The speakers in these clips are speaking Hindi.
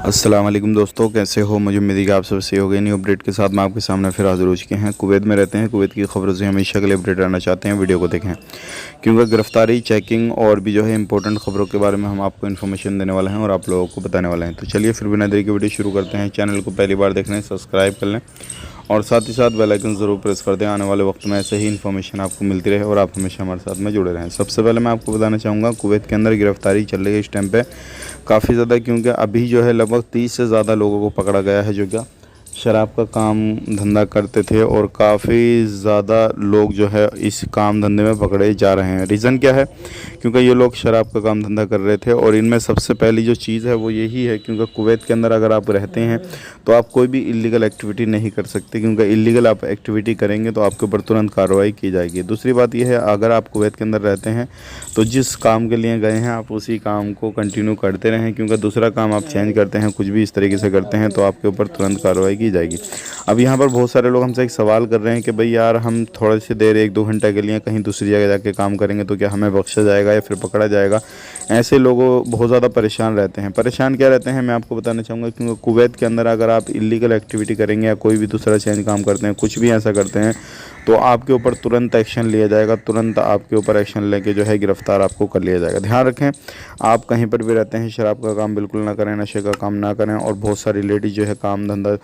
अस्सलाम वालेकुम दोस्तों, कैसे हो? मुझे उम्मीद है कि आप सब सही हो गए। न्यू अपडेट के साथ मैं आपके सामने फिर हाजिर हो चुके हैं। कुवैत में रहते हैं, कुवैत की खबरों से हमेशा के लिए अपडेट रहना चाहते हैं, वीडियो को देखें क्योंकि गिरफ्तारी, चेकिंग और भी जो है इंपॉर्टेंट खबरों के बारे में हम आपको इन्फॉर्मेशन देने वाले हैं और आप लोगों को बताने वाले हैं। तो चलिए फिर बिना देरी के वीडियो शुरू करते हैं। चैनल को पहली बार देख रहे हैं, सब्सक्राइब कर लें और साथ ही साथ बेल आइकन ज़रूर प्रेस कर दें। आने वाले वक्त में ऐसे ही इन्फॉर्मेशन आपको मिलती रहे और आप हमेशा हमारे साथ में जुड़े रहें। सबसे पहले मैं आपको बताना चाहूँगा, कुवैत के अंदर गिरफ्तारी चल रही है इस टाइम पे काफ़ी ज़्यादा, क्योंकि अभी जो है लगभग 30 से ज़्यादा लोगों को पकड़ा गया है जो क्या शराब का काम धंधा करते थे, और काफ़ी ज़्यादा लोग जो है इस काम धंधे में पकड़े जा रहे हैं। रीज़न क्या है? क्योंकि ये लोग शराब का काम धंधा कर रहे थे, और इनमें सबसे पहली जो चीज़ है वो यही है, क्योंकि कुवैत के अंदर अगर आप रहते हैं तो आप कोई भी इलीगल एक्टिविटी नहीं कर सकते, क्योंकि इलीगल आप एक्टिविटी करेंगे तो आपके ऊपर तुरंत कार्रवाई की जाएगी। दूसरी बात यह है, अगर आप कुवैत के अंदर रहते हैं तो जिस काम के लिए गए हैं आप उसी काम को कंटिन्यू करते रहें, क्योंकि दूसरा काम आप चेंज करते हैं, कुछ भी इस तरीके से करते हैं तो आपके ऊपर तुरंत कार्रवाई की जाएगी। अब यहाँ पर बहुत सारे लोग हमसे एक सवाल कर रहे हैं कि भाई यार, हम थोड़ी सी देर 1-2 घंटे के लिए कहीं दूसरी जगह जाके काम करेंगे तो क्या हमें बख्शा जाएगा या फिर पकड़ा जाएगा? ऐसे लोगों बहुत ज़्यादा परेशान रहते हैं। परेशान क्या रहते हैं मैं आपको बताना चाहूँगा, क्योंकि कुवैत के अंदर अगर आप इलीगल एक्टिविटी करेंगे या कोई भी दूसरा चेंज काम करते हैं, कुछ भी ऐसा करते हैं, तो आपके ऊपर तुरंत एक्शन लिया जाएगा। तुरंत आपके ऊपर एक्शन लेके जो है गिरफ्तार आपको कर लिया जाएगा। ध्यान रखें, आप कहीं पर भी रहते हैं शराब का काम बिल्कुल ना करें, नशे का काम ना करें, और बहुत सारी लेडीज़ जो है काम धंधा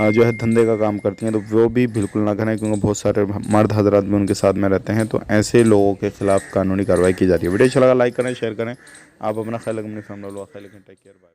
जो है धंधे का काम करती हैं तो वो भी बिल्कुल ना करें, क्योंकि बहुत सारे मर्द हजरात भी उनके साथ में रहते हैं। तो ऐसे लोगों के खिलाफ कानूनी कार्रवाई की जा रही है। वीडियो अच्छा लगा लाइक करें, शेयर करें। आप अपना ख्याल रखें, अपनी फैमिली वालों का ख्याल रखें। Take care, bye.